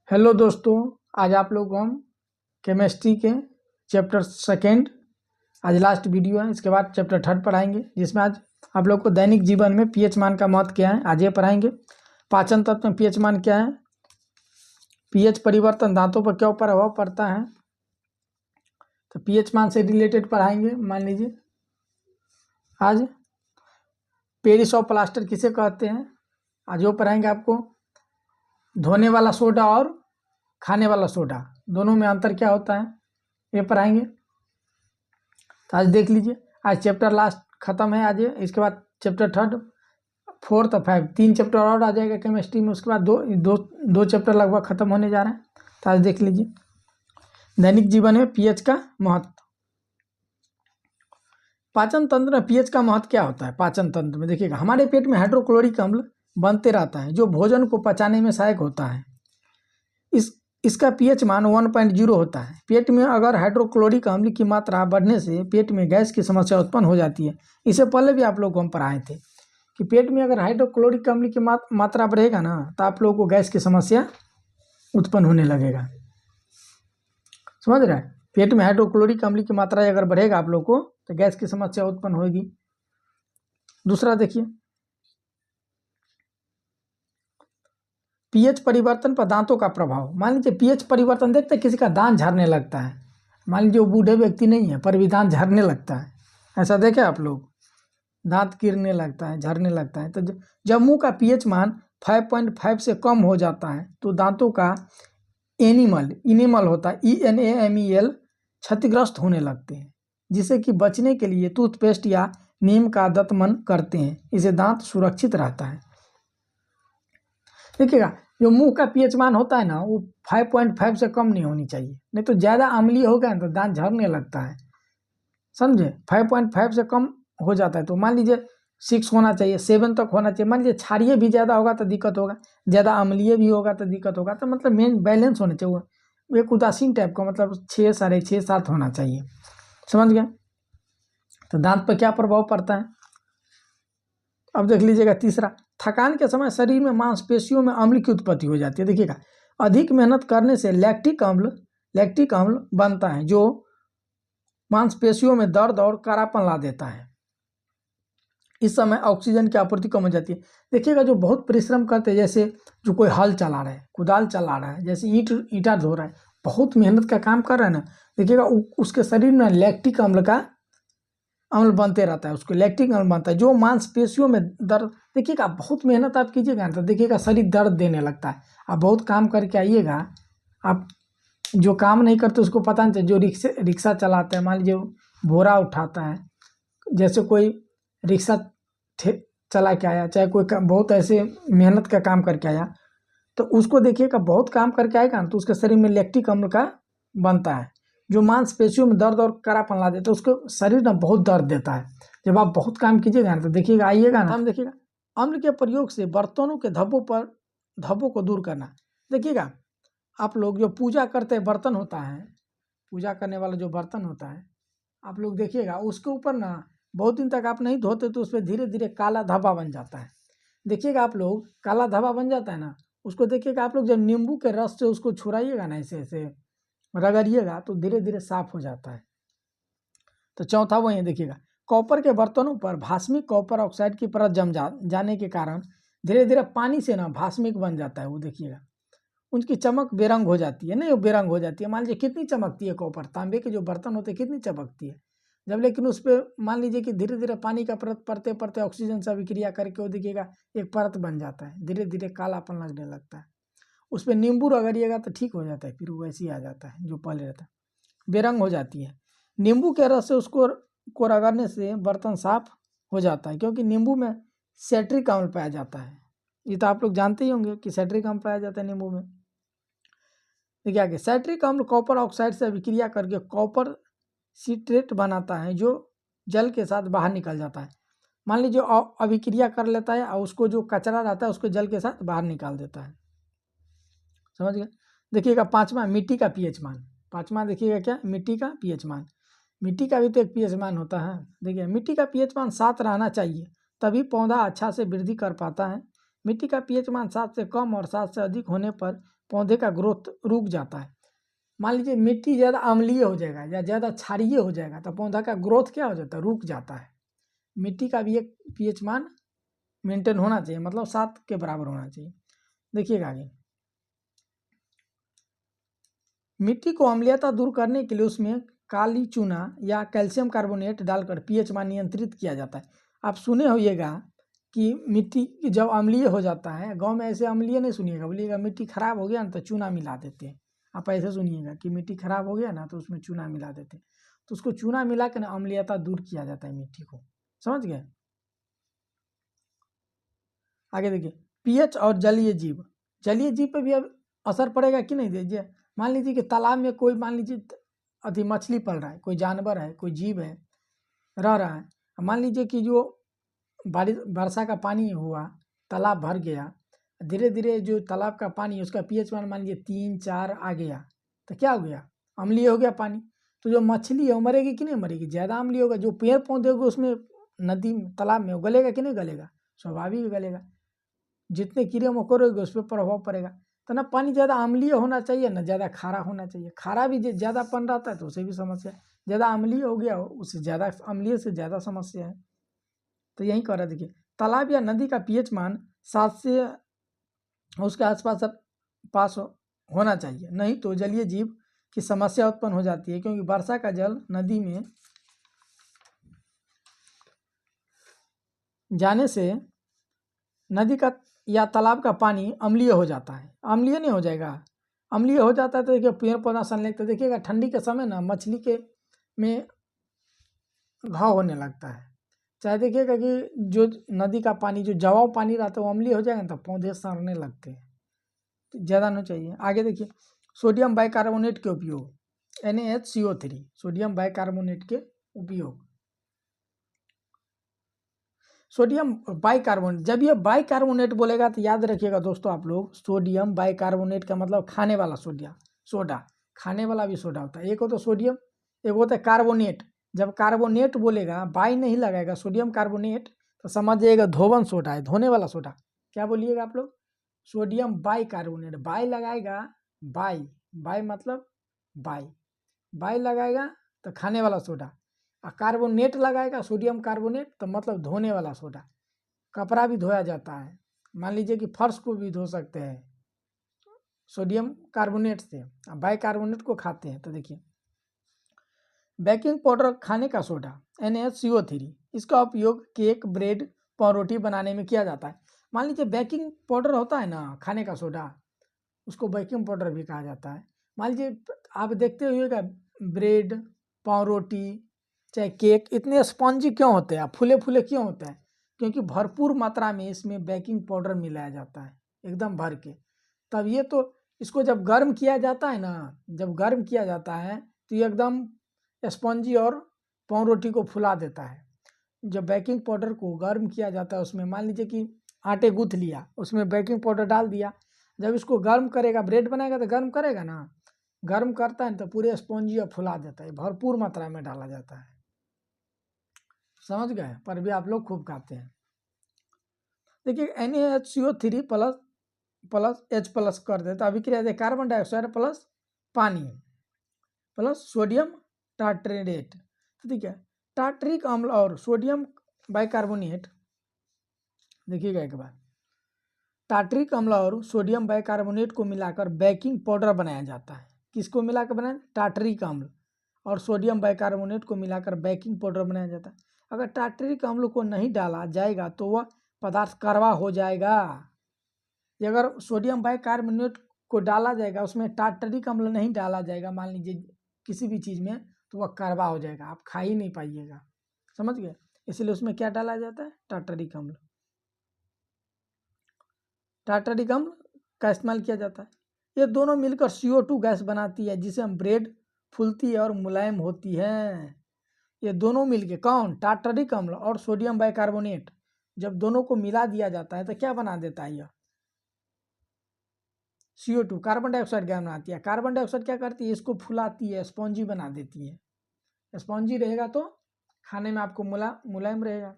Hello दोस्तों, आज आप लोग हम केमिस्ट्री के चैप्टर सेकेंड आज लास्ट वीडियो है। इसके बाद चैप्टर थर्ड पढ़ाएंगे, जिसमें आज आप लोग को दैनिक जीवन में पीएच मान का महत्व क्या है आज ये पढ़ाएंगे। पाचन तंत्र में पीएच मान क्या है, पीएच परिवर्तन दांतों पर क्या प्रभाव पड़ता है, तो पीएच मान से रिलेटेड पढ़ाएंगे। मान लीजिए आज पेरिस ऑफ प्लास्टर किसे कहते हैं, आज वो पढ़ाएंगे आपको। धोने वाला सोडा और खाने वाला सोडा दोनों में अंतर क्या होता है ये पढ़ाएंगे। तो आज देख लीजिए, आज चैप्टर लास्ट खत्म है आज ये। इसके बाद चैप्टर थर्ड, फोर्थ और फाइव, 3 चैप्टर और आ जाएगा केमिस्ट्री में। उसके बाद दो चैप्टर लगभग खत्म होने जा रहे हैं। तो आज देख लीजिए दैनिक जीवन में पीएच का महत्व। पाचन तंत्र में पीएच का महत्व क्या होता है। पाचन तंत्र में देखिएगा, हमारे पेट में हाइड्रोक्लोरिक अम्ल बनते रहता है जो भोजन को पचाने में सहायक होता है। इसका पीएच मान 1.0 होता है। पेट में अगर हाइड्रोक्लोरिक अम्ल की मात्रा बढ़ने से पेट में गैस की समस्या उत्पन्न हो जाती है। इससे पहले भी आप लोग को हम पढ़ाए थे कि पेट में अगर हाइड्रोक्लोरिक अम्ल की मात्रा बढ़ेगा ना, तो आप लोगों को गैस की समस्या उत्पन्न होने लगेगा। समझ रहे हैं, पेट में हाइड्रोक्लोरिक अम्ल की मात्रा अगर बढ़ेगा आप लोग को, तो गैस की समस्या उत्पन्न होगी। दूसरा देखिए, पीएच परिवर्तन पर दांतों का प्रभाव। मान लीजिए पीएच परिवर्तन देखते हैं, किसी का दांत झड़ने लगता है। मान लीजिए वो बूढ़े व्यक्ति नहीं है पर भी दांत झड़ने लगता है, ऐसा देखे आप लोग, दांत गिरने लगता है, झड़ने लगता है। तो जब मुंह का पीएच मान 5.5 से कम हो जाता है तो दांतों का इनेमल होता है, ENAMEL क्षतिग्रस्त होने लगते हैं, जिससे कि बचने के लिए टूथपेस्ट या नीम का दंतमन करते हैं। इससे दांत सुरक्षित रहता है। देखिएगा, जो मुंह का पीएच मान होता है ना, वो 5.5 से कम नहीं होनी चाहिए, नहीं तो ज़्यादा अम्लीय होगा तो दांत झड़ने लगता है। समझे, 5.5 से कम हो जाता है तो मान लीजिए 6 होना चाहिए, 7 तक होना चाहिए। मान लीजिए क्षारीय भी ज़्यादा होगा तो दिक्कत होगा, ज़्यादा अम्लीय भी होगा तो दिक्कत होगा। तो मतलब मेन बैलेंस होना चाहिए, एक उदासीन टाइप का, मतलब 6, 6.5, 7 होना चाहिए। समझ गए। तो दांत पर क्या प्रभाव पड़ता है अब देख लीजिएगा। तीसरा, थकान के समय शरीर में मांसपेशियों में अम्ल की उत्पत्ति हो जाती है। देखिएगा, अधिक मेहनत करने से लैक्टिक अम्ल बनता है जो मांसपेशियों में दर्द और कारापन ला देता है। इस समय ऑक्सीजन की आपूर्ति कम हो जाती है। देखिएगा, जो बहुत परिश्रम करते हैं, जैसे जो कोई हल चला रहा है, कुदाल चला रहा है, जैसे ईंटा धो रहा है, बहुत मेहनत का काम कर रहा है ना, देखिएगा उसके शरीर में लैक्टिक अम्ल बनते रहता है, उसको लैक्टिक अम्ल बनता है जो मांसपेशियों में दर्द। देखिएगा, बहुत मेहनत आप कीजिएगा तो देखिएगा शरीर दर्द देने लगता है। आप बहुत काम करके आइएगा, आप जो काम नहीं करते उसको पता नहीं चलता। जो रिक्शा चलाते हैं, मान लीजिए बोरा उठाता है, जैसे कोई रिक्शा चला के आया, चाहे कोई बहुत ऐसे मेहनत का काम करके आया, तो उसको देखिएगा बहुत काम करके आएगा ना, तो उसके शरीर में लैक्टिक अम्ल का बनता है जो मांसपेशियों में दर्द और कारापन ला देता है। उसको शरीर ना बहुत दर्द देता है। जब आप बहुत काम कीजिएगा ना, तो देखिएगा आइएगा ना, हम देखिएगा अम्ल के प्रयोग से बर्तनों के धब्बों को दूर करना। देखिएगा, आप लोग जो पूजा करते हैं, बर्तन होता है, पूजा करने वाला जो बर्तन होता है, आप लोग देखिएगा उसके ऊपर ना बहुत दिन तक आप नहीं धोते तो उस पर धीरे धीरे काला धब्बा बन जाता है। देखिएगा आप लोग, काला धब्बा बन जाता है ना, उसको देखिएगा आप लोग जब नींबू के रस से उसको छुड़ाइएगा ना, ऐसे ऐसे रगड़िएगा तो धीरे धीरे साफ हो जाता है। तो चौथा वही देखिएगा, कॉपर के बर्तनों पर भास्मिक कॉपर ऑक्साइड की परत जम जाने के कारण धीरे धीरे पानी से ना भास्मिक बन जाता है। वो देखिएगा उनकी चमक बेरंग हो जाती है, नहीं वो बेरंग हो जाती है। मान लीजिए कितनी चमकती है कॉपर, तांबे के जो बर्तन होते हैं कितनी चमकती है जब, लेकिन उस पर मान लीजिए कि धीरे धीरे पानी का परत पड़ते पड़ते ऑक्सीजन से अभिक्रिया करके वो देखिएगा एक परत बन जाता है, धीरे धीरे कालापन लगने लगता है। उस पर नींबू रगड़िएगा तो ठीक हो जाता है, फिर वो वैसे ही आ जाता है जो पहले रहता है, बेरंग हो जाती है। नींबू के रस से उसको रगड़ने से बर्तन साफ हो जाता है, क्योंकि नींबू में सेट्रिक अम्ल पाया जाता है। ये तो आप लोग जानते ही होंगे कि सेट्रिक अम्ल पाया जाता है नींबू में। देखिए आगे, सेट्रिक अम्ल कॉपर ऑक्साइड से अभिक्रिया करके कॉपर सिट्रेट बनाता है जो जल के साथ बाहर निकल जाता है। मान लीजिए अभिक्रिया कर लेता है और उसको जो कचरा रहता है उसको जल के साथ बाहर निकाल देता है। समझ गए। देखिएगा पांचवा, मिट्टी का पीएच मान। पांचवा देखिएगा क्या, मिट्टी का पीएच मान। मिट्टी का भी तो एक पीएच मान होता है। देखिए, मिट्टी का पीएच मान 7 रहना चाहिए, तभी पौधा अच्छा से वृद्धि कर पाता है। मिट्टी का पीएच मान 7 से कम और 7 से अधिक होने पर पौधे का ग्रोथ रुक जाता है। मान लीजिए मिट्टी ज़्यादा अम्लीय हो जाएगा या ज़्यादा क्षारीय हो जाएगा तो पौधा का ग्रोथ क्या हो जाता है, रुक जाता है। मिट्टी का भी एक पीएच मान मेंटेन होना चाहिए, मतलब 7 के बराबर होना चाहिए। देखिएगा आगे, मिट्टी को अम्लीयता दूर करने के लिए उसमें काली चूना या कैल्शियम कार्बोनेट डालकर पीएच मान नियंत्रित किया जाता है। आप सुने होइएगा कि मिट्टी जब अम्लीय हो जाता है, गांव में ऐसे अम्लीय नहीं सुनिएगा, बोलिएगा मिट्टी खराब हो गया ना तो चूना मिला देते हैं। आप ऐसे सुनिएगा कि मिट्टी खराब हो गया ना तो उसमें चूना मिला देते हैं, तो उसको चूना मिला के ना अम्लीयता दूर किया जाता है मिट्टी को, समझ गए। आगे देखिए, पीएच और जलीय जीव, जलीय जीव पे भी अब असर पड़ेगा कि नहीं। दीजिए, मान लीजिए कि तालाब में कोई, मान लीजिए अति मछली पल रहा है, कोई जानवर है, कोई जीव है रह रहा है। मान लीजिए कि जो बारिश वर्षा का पानी हुआ, तालाब भर गया, धीरे धीरे जो तालाब का पानी उसका पीएच मान लीजिए 3-4 आ गया, तो क्या हो गया, अम्लीय हो गया पानी। तो जो मछली है वो मरेगी कि नहीं मरेगी, ज़्यादा अम्लीय होगा। जो पेड़ पौधे होंगे उसमें नदी तालाब में वो गलेगा कि नहीं गलेगा, स्वाभाविक गलेगा। जितने कीड़े मकोड़े होंगे उस पर प्रभाव पड़ेगा। तो ना पानी ज़्यादा अम्लीय होना चाहिए ना ज़्यादा खारा होना चाहिए। खारा भी ज़्यादा पन रहता है तो उसे भी समस्या है, ज़्यादा अम्लीय हो गया उससे ज़्यादा, अम्लीय से ज़्यादा समस्या है। तो यही कह रहा है, देखिए तालाब या नदी का पीएच मान 7 से उसके आसपास पास होना चाहिए, नहीं तो जलीय जीव की समस्या उत्पन्न हो जाती है, क्योंकि वर्षा का जल नदी में जाने से नदी का या तालाब का पानी अम्लीय हो जाता है। अम्लीय नहीं हो जाएगा, अम्लीय हो जाता है तो देखिए पेड़ पौधा सड़ने लगता है। देखिएगा ठंडी के समय ना मछली के में घाव होने लगता है। चाहे देखिएगा कि जो नदी का पानी, जो जवाब पानी रहता है वो अम्लीय हो जाएगा ना तो पौधे सड़ने लगते हैं, तो ज़्यादा नहीं चाहिए। आगे देखिए, सोडियम बाइकार्बोनेट के उपयोग, NaHCO3, सोडियम बाइकार्बोनेट के उपयोग। सोडियम बाइकार्बोनेट, जब ये बाइकार्बोनेट बोलेगा तो याद रखिएगा दोस्तों आप लोग, सोडियम बाइकार्बोनेट का मतलब खाने वाला सोडा, खाने वाला भी सोडा होता है। एक होता है सोडियम, एक होता है कार्बोनेट। जब कार्बोनेट बोलेगा, बाई नहीं लगाएगा, सोडियम कार्बोनेट, तो समझ जाइएगा धोवन सोडा है, धोने वाला सोडा। क्या बोलिएगा आप लोग, सोडियम बाइकार्बोनेट, बाई लगाएगा, बाई बाई मतलब बाई लगाएगा तो खाने वाला सोडा, और कार्बोनेट लगाएगा सोडियम कार्बोनेट तो मतलब धोने वाला सोडा। कपड़ा भी धोया जाता है, मान लीजिए कि फर्श को भी धो सकते हैं सोडियम कार्बोनेट से, बाइकार्बोनेट को खाते हैं। तो देखिए, बेकिंग पाउडर खाने का सोडा, NaCO3, इसका उपयोग केक, ब्रेड, पावरोटी बनाने में किया जाता है। मान लीजिए बेकिंग पाउडर होता है ना खाने का सोडा, उसको बेकिंग पाउडर भी कहा जाता है। मान लीजिए आप देखते हुएगा ब्रेड, पावरोटी, चाहे केक इतने स्पंजी क्यों होते हैं, फूले फूले क्यों होते हैं, क्योंकि भरपूर मात्रा में इसमें बेकिंग पाउडर मिलाया जाता है एकदम भर के। तब ये तो इसको जब गर्म किया जाता है ना, जब गर्म किया जाता है तो ये एकदम स्पंजी और पावरोटी को फुला देता है। जब बेकिंग पाउडर को गर्म किया जाता है, उसमें मान लीजिए कि आटे गूँथ लिया, उसमें बेकिंग पाउडर डाल दिया, जब इसको गर्म करेगा, ब्रेड बनाएगा तो गर्म करेगा ना, गर्म करता है तो पूरे स्पॉन्जी और फुला देता है। भरपूर मात्रा में डाला जाता है, समझ गए, पर भी आप लोग खूब खाते हैं। देखिए NaHCO3 प्लस H प्लस कर देता है, अभिक्रिया दे कार्बन डाइऑक्साइड प्लस पानी प्लस सोडियम टार्ट्रेट। तो ठीक है, टार्ट्रिक अम्ल और सोडियम बाइकार्बोनेट, देखिएगा एक बार, टार्ट्रिक अम्ल और सोडियम बाइकार्बोनेट को मिलाकर बेकिंग पाउडर बनाया जाता है। किसको मिलाकर बनाया, टार्ट्रिक अम्ल और सोडियम बाइकार्बोनेट को मिलाकर बेकिंग पाउडर बनाया जाता है। अगर टार्ट्रिक अम्ल को नहीं डाला जाएगा तो वह पदार्थ कड़वा हो जाएगा। अगर सोडियम बाइकार्बोनेट को डाला जाएगा, उसमें टार्ट्रिक अम्ल नहीं डाला जाएगा मान लीजिए किसी भी चीज़ में, तो वह कड़वा हो जाएगा, आप खा ही नहीं पाइएगा, समझ गए। इसलिए उसमें क्या डाला जाता है, टार्ट्रिक अम्ल, टार्टरिक अम्ल का इस्तेमाल किया जाता है। ये दोनों मिलकर CO2 गैस बनाती है, जिसे हम ब्रेड फूलती है और मुलायम होती है। ये दोनों मिलके, कौन, टार्टरिक अम्ल और सोडियम बाइकार्बोनेट, जब दोनों को मिला दिया जाता है तो क्या बना देता है, यह CO2 कार्बन डाइऑक्साइड गैस बनाती है। कार्बन डाइऑक्साइड क्या करती है, इसको फुलाती है, स्पॉन्जी बना देती है। स्पॉन्जी रहेगा तो खाने में आपको मुलायम रहेगा।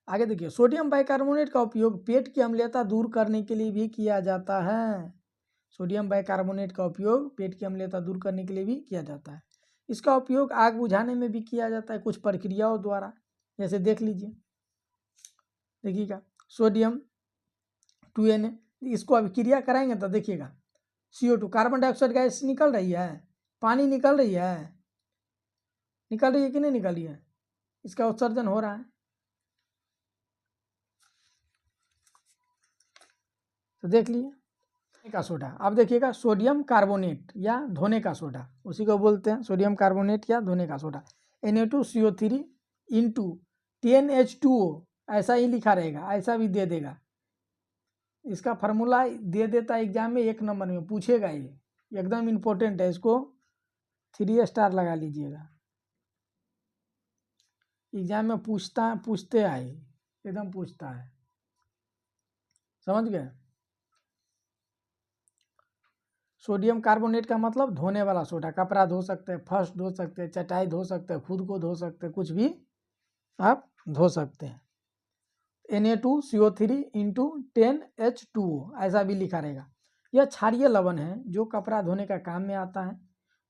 आगे देखिए, सोडियम बाइकार्बोनेट का उपयोग पेट की अम्लता दूर करने के लिए भी किया जाता है। सोडियम बाइकार्बोनेट का उपयोग पेट की अम्लता दूर करने के लिए भी किया जाता है। इसका उपयोग आग बुझाने में भी किया जाता है कुछ प्रक्रियाओं द्वारा, जैसे देख लीजिए, देखिएगा सोडियम 2Na, इसको अभी क्रिया कराएंगे तो देखिएगा CO2 कार्बन डाइऑक्साइड गैस निकल रही है, पानी निकल रही है कि नहीं निकल रही है, इसका उत्सर्जन हो रहा है। तो देख लिए का सोडा, अब देखिएगा सोडियम कार्बोनेट या धोने का सोडा, उसी को बोलते हैं सोडियम कार्बोनेट या धोने का सोडा। Na2CO3 इंटू 10H2O, ऐसा ही लिखा रहेगा, ऐसा भी दे देगा, इसका फार्मूला दे देता है एग्जाम में, 1 नंबर में पूछेगा, ये एकदम इम्पोर्टेंट है, इसको 3 स्टार लगा लीजिएगा, एग्जाम में पूछते आए, एकदम पूछता है, समझ गए। सोडियम कार्बोनेट का मतलब धोने वाला सोडा, कपड़ा धो सकते हैं, फर्श धो सकते हैं, चटाई धो सकते हैं, खुद को धो सकते हैं, कुछ भी आप धो सकते हैं। Na2CO3 इंटू 10H2O, ऐसा भी लिखा रहेगा। यह क्षारीय लवण है जो कपड़ा धोने का काम में आता है।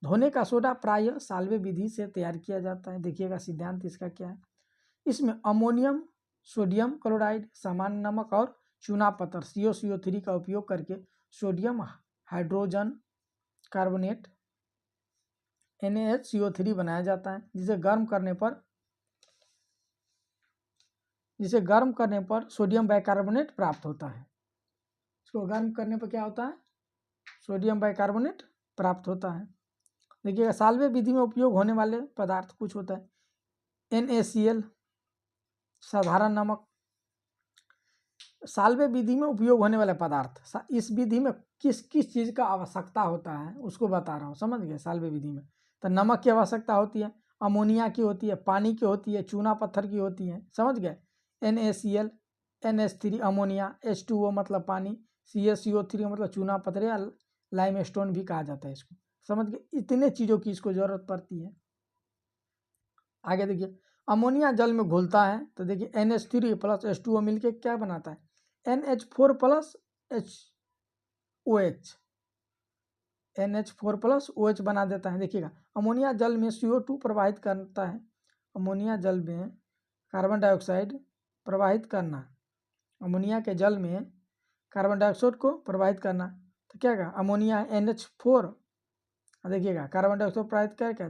धोने का सोडा प्रायः साल्वे विधि से तैयार किया जाता है। देखिएगा सिद्धांत इसका क्या है। इसमें अमोनियम, सोडियम क्लोराइड, सामान्य नमक और चूना पत्थर COCO3 का उपयोग करके सोडियम हाइड्रोजन कार्बोनेट NaHCO3 बनाया जाता है, जिसे गर्म करने पर सोडियम बाइकार्बोनेट प्राप्त होता है। इसको गर्म करने पर क्या होता है, सोडियम बाइकार्बोनेट प्राप्त होता है। देखिएगा साल्वे विधि में उपयोग होने वाले पदार्थ कुछ होता है। NaCl साधारण नमक, साल्वे विधि में उपयोग होने वाले पदार्थ, इस विधि में किस किस चीज़ का आवश्यकता होता है उसको बता रहा हूँ, समझ गए। साल्वे विधि में तो नमक की आवश्यकता होती है, अमोनिया की होती है, पानी की होती है, चूना पत्थर की होती है, समझ गए। NaCl, NH3 अमोनिया, H2O मतलब पानी, CaCO3 मतलब चूना पत्थर या लाइमस्टोन भी कहा जाता है इसको, समझ गए। इतने चीज़ों की इसको ज़रूरत पड़ती है। आगे देखिए, अमोनिया जल में घुलता है तो देखिए NH3 प्लस H2O मिलके क्या बनाता है, NH4 plus OH, NH4 plus OH बना देता है। देखिएगा अमोनिया जल में CO2 प्रवाहित करता है, अमोनिया जल में कार्बन डाइऑक्साइड प्रवाहित करना, अमोनिया के जल में कार्बन डाइऑक्साइड को प्रवाहित करना, तो क्या कहा, अमोनिया NH4, देखिएगा कार्बन डाइऑक्साइड प्रवाहित करके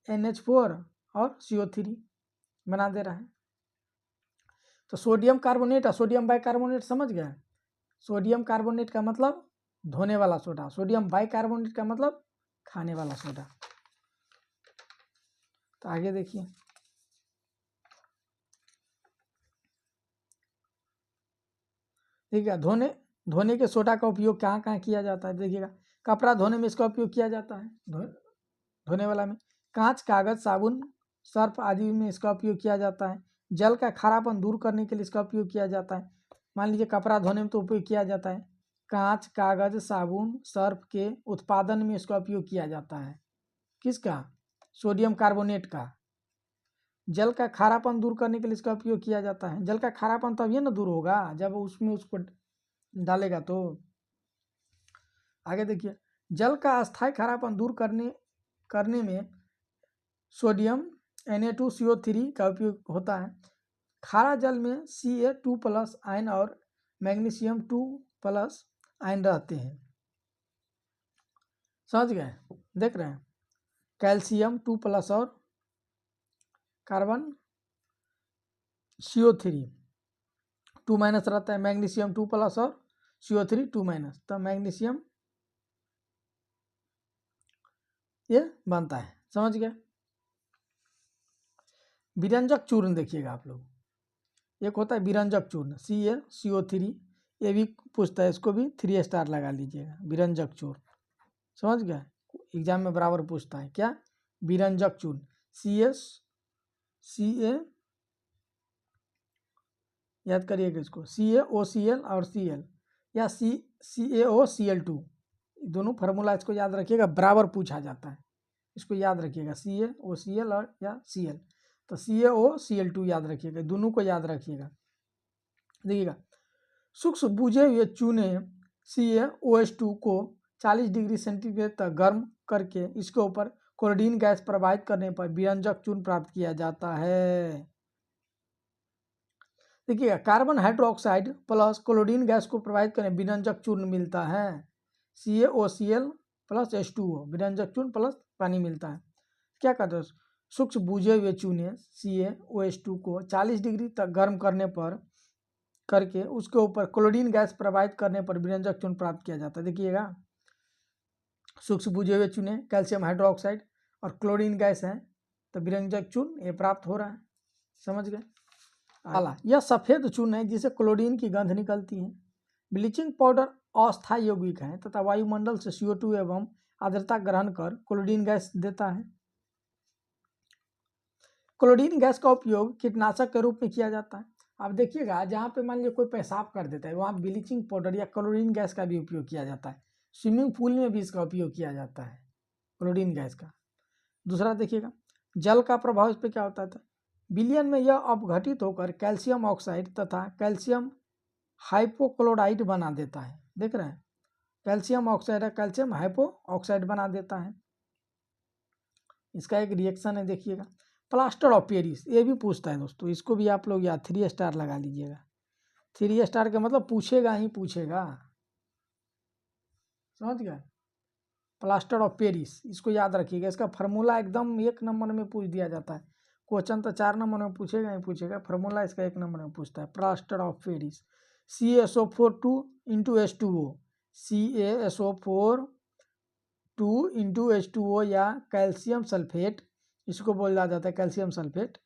NH4 और CO3 बना दे रहा है। तो सोडियम कार्बोनेट और सोडियम बाइकार्बोनेट समझ गए। सोडियम कार्बोनेट का मतलब धोने वाला सोडा, सोडियम बाइकार्बोनेट का मतलब खाने वाला सोडा। तो आगे देखिए, देखिएगा धोने के सोडा का उपयोग कहाँ कहाँ किया जाता है। देखिएगा कपड़ा धोने में इसका उपयोग किया जाता है, धोने वाला में, कांच, कागज, साबुन, सर्फ आदि में इसका उपयोग किया जाता है। जल का खारापन दूर करने के लिए इसका उपयोग किया जाता है। मान लीजिए कपड़ा धोने में तो उपयोग किया जाता है, कांच, कागज, साबुन, सर्फ के उत्पादन में इसका उपयोग किया जाता है। किसका, सोडियम कार्बोनेट का। जल का खारापन दूर करने के लिए इसका उपयोग किया जाता है। जल का खारापन तभी ना दूर होगा जब उसमें उसको डालेगा तो। आगे देखिए, जल का अस्थायी खारापन दूर करने में सोडियम Na2CO3 का उपयोग होता है। खारा जल में Ca2 प्लस आयन और मैग्नीशियम 2 प्लस आयन रहते हैं, समझ गए, देख रहे हैं। कैल्शियम 2 प्लस और कार्बन CO3 2 माइनस रहता है, मैग्नीशियम 2 प्लस और CO3 2 माइनस, तो मैग्नीशियम ये बनता है, समझ गए। विरंजक चूर्ण देखिएगा आप लोग, एक होता है विरंजक चूर्ण CaCO3, ये भी पूछता है, इसको भी 3 स्टार लगा लीजिएगा। विरंजक चूर्ण, समझ गए, एग्जाम में बराबर पूछता है क्या, विरंजक चूर्ण। Ca याद करिएगा इसको, CaOCl और Cl या CaOCl2, दोनों फार्मूला इसको याद रखिएगा, बराबर पूछा जाता है, इसको याद रखिएगा, CaOCl और या Cl, तो CaOCl2 याद रखिएगा, दोनों को याद रखिएगा। देखिएगा सूक्ष्म बुझे हुए चूने CaOH2 को 40 डिग्री सेंटीग्रेड तक गर्म करके इसके ऊपर क्लोरीन गैस प्रवाहित करने पर विरंजक चूर्ण प्राप्त किया जाता है। देखिए carbon hydroxide plus chlorine gas को प्रवाहित करने विरंजक चूर्ण मिलता है, CaOCl प्लस H2O, विरंजक चूर्ण प्लस पानी मिलता है। क्या करते हैं, सूक्ष्म बुझे हुए चूने CaOH2 को 40 डिग्री तक गर्म करके उसके ऊपर क्लोरीन गैस प्रवाहित करने पर विरंजक चूर्ण प्राप्त किया जाता है। देखिएगा सूक्ष्म बुझे हुए चूने कैल्शियम हाइड्रोक्साइड और क्लोरीन गैस है तो विरंजक चूर्ण ये प्राप्त हो रहा है, समझ गए। काला यह सफेद चूर्ण है जिसे क्लोरीन की गंध निकलती है। ब्लीचिंग पाउडर अस्थायी यौगिक है तथा वायुमंडल से CO2 एवं आर्द्रता ग्रहण कर क्लोरीन गैस देता है। क्लोरीन गैस का उपयोग कीटनाशक के रूप में किया जाता है। अब देखिएगा जहाँ पे मान लीजिए कोई पेशाब कर देता है वहाँ ब्लीचिंग पाउडर या क्लोरीन गैस का भी उपयोग किया जाता है। स्विमिंग पूल में भी इसका उपयोग किया जाता है क्लोरीन गैस का। दूसरा देखिएगा जल का प्रभाव इस पर क्या होता है, विलयन में यह अपघटित होकर कैल्शियम ऑक्साइड तथा कैल्शियम हाइपोक्लोराइड बना देता है। देख रहे हैं कैल्शियम ऑक्साइड है कैल्शियम हाइपो ऑक्साइड बना देता है। इसका एक रिएक्शन है देखिएगा। प्लास्टर ऑफ पेरिस ये भी पूछता है दोस्तों, इसको भी आप लोग याद 3 स्टार लगा लीजिएगा। 3 स्टार का मतलब पूछेगा ही पूछेगा, समझ गए। प्लास्टर ऑफ पेरिस इसको याद रखिएगा, इसका फार्मूला एकदम 1 नंबर में पूछ दिया जाता है। क्वेश्चन तो 4 नंबर में पूछेगा ही पूछेगा, फार्मूला इसका 1 नंबर में पूछता है। Plaster of Paris CaSO4 2 × H2O, CaSO4 2 × H2O या कैल्शियम सल्फेट, इसको बोला जाता है calcium sulphate.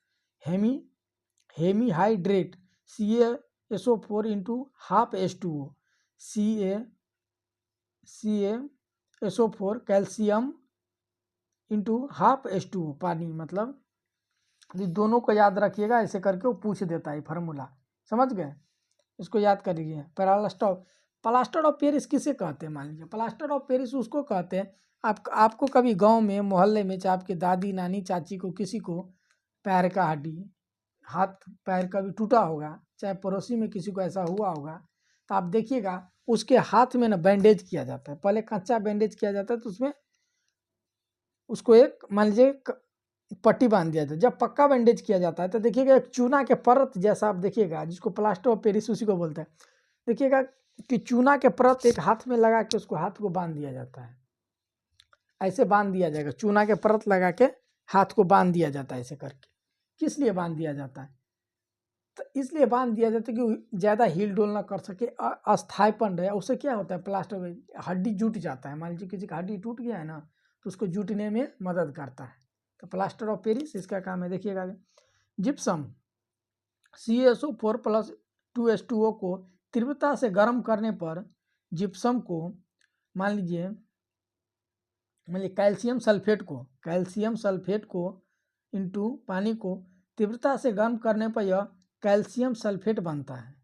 Hemihydrate CaSO4 × half H2O, CaSO4 calcium × half H2O पानी, मतलब दोनों को याद रखिएगा, ऐसे करके वो पूछ देता है फार्मूला, समझ गए। इसको याद करिए। प्लास्टर ऑफ पेरिस किसे कहते हैं, मान लीजिए प्लास्टर ऑफ पेरिस उसको कहते हैं आपको कभी गांव में मोहल्ले में चाहे आपके दादी नानी चाची को किसी को पैर का हड्डी हाथ पैर का भी टूटा होगा, चाहे पड़ोसी में किसी को ऐसा हुआ होगा, तो आप देखिएगा उसके हाथ में ना बैंडेज किया जाता है। पहले कच्चा बैंडेज किया जाता है तो उसमें उसको एक मान लीजिए पट्टी बांध दिया जाता है। जब पक्का बैंडेज किया जाता है तो देखिएगा एक चूना के परत जैसा आप देखिएगा, जिसको प्लास्टर ऑफ पेरिस उसी को बोलते हैं। देखिएगा कि चूना के परत एक हाथ में लगा के उसको हाथ को बांध दिया जाता है, ऐसे बांध दिया जाएगा। चूना के परत लगा के हाथ को बांध दिया जाता है ऐसे करके। किस लिए बांध दिया जाता है, तो इसलिए बांध दिया जाता है कि ज़्यादा हिल डोल ना कर सके, अस्थायीपन रहे। उससे क्या होता है प्लास्टर में हड्डी जुट जाता है, मान लीजिए किसी का हड्डी टूट गया है ना तो उसको जुटने में मदद करता है। तो प्लास्टर ऑफ पेरिस इसका काम है। देखिएगा जिप्सम CaSO4 + 2 H2O को तीव्रता से गर्म करने पर जिप्सम को मान लीजिए कैल्शियम सल्फेट को इंटू पानी को तीव्रता से गर्म करने पर यह कैल्शियम सल्फेट बनता है।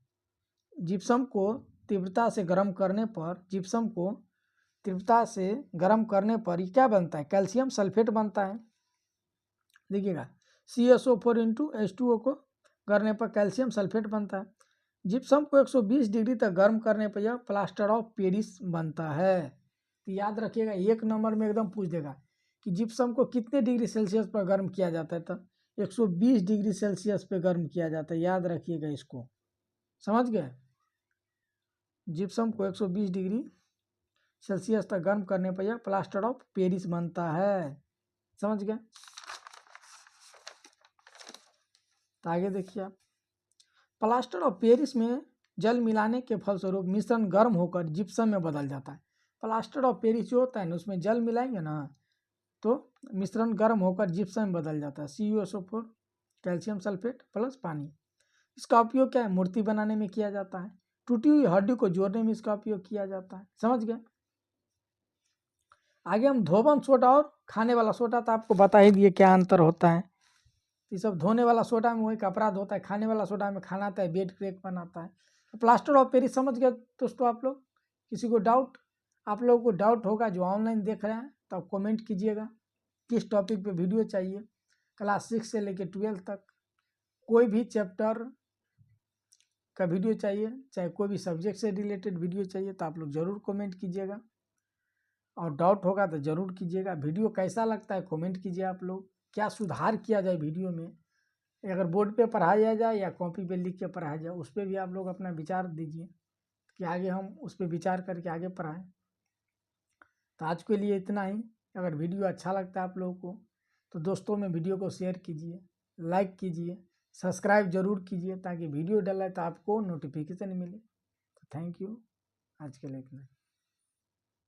जिप्सम को तीव्रता से गर्म करने पर क्या बनता है, कैल्शियम सल्फेट बनता है। देखिएगा CaSO4 × H2O को करने पर कैल्शियम सल्फेट बनता है। जिप्सम को 120 डिग्री तक गर्म करने पर यह प्लास्टर ऑफ पेरिस बनता है। तो याद रखिएगा 1 नंबर में एकदम पूछ देगा कि जिप्सम को कितने डिग्री सेल्सियस पर गर्म किया जाता है, तो 120 डिग्री सेल्सियस पे गर्म किया जाता है। याद रखिएगा इसको, समझ गए। जिप्सम को 120 डिग्री सेल्सियस तक गर्म करने पर यह प्लास्टर ऑफ पेरिस बनता है, समझ गए। तो आगे देखिए आप, प्लास्टर ऑफ पेरिस में जल मिलाने के फलस्वरूप मिश्रण गर्म होकर जिप्सम में बदल जाता है। प्लास्टर ऑफ पेरिस जो होता है ना उसमें जल मिलाएंगे ना तो मिश्रण गर्म होकर जिप्सम में बदल जाता है। CaSO4 कैल्शियम सल्फेट प्लस पानी। इसका उपयोग क्या है, मूर्ति बनाने में किया जाता है। टूटी हुई हड्डी को जोड़ने में इसका उपयोग किया जाता है, समझ गए। आगे हम धोबन सोडा और खाने वाला सोडा, तो आपको बता ही दिए क्या अंतर होता है। ये सब धोने वाला सोडा में वही कपड़ा धोता है, खाने वाला सोडा में खाना आता है, बेड क्रेक बनाता है। तो प्लास्टर ऑफ पेरिस समझ गए दोस्तों आप लोग। किसी को डाउट, आप लोगों को डाउट होगा जो ऑनलाइन देख रहे हैं तो आप कमेंट कीजिएगा किस टॉपिक पे वीडियो चाहिए। क्लास 6 से लेकर 12 तक कोई भी चैप्टर का वीडियो चाहिए, चाहे कोई भी सब्जेक्ट से रिलेटेड वीडियो चाहिए तो आप लोग ज़रूर कमेंट कीजिएगा। और डाउट होगा तो ज़रूर कीजिएगा। वीडियो कैसा लगता है कमेंट कीजिए आप लोग, क्या सुधार किया जाए वीडियो में, अगर बोर्ड पे पढ़ाया जाए या कॉपी पे लिख के पढ़ाया जाए, उस पर भी आप लोग अपना विचार दीजिए कि आगे हम उस पर विचार करके आगे पढ़ाएं। तो आज के लिए इतना ही। अगर वीडियो अच्छा लगता है आप लोगों को तो दोस्तों में वीडियो को शेयर कीजिए, लाइक कीजिए, सब्सक्राइब जरूर कीजिए ताकि वीडियो डाला तो आपको नोटिफिकेशन मिले। तो थैंक यू, आज के लिए इतना।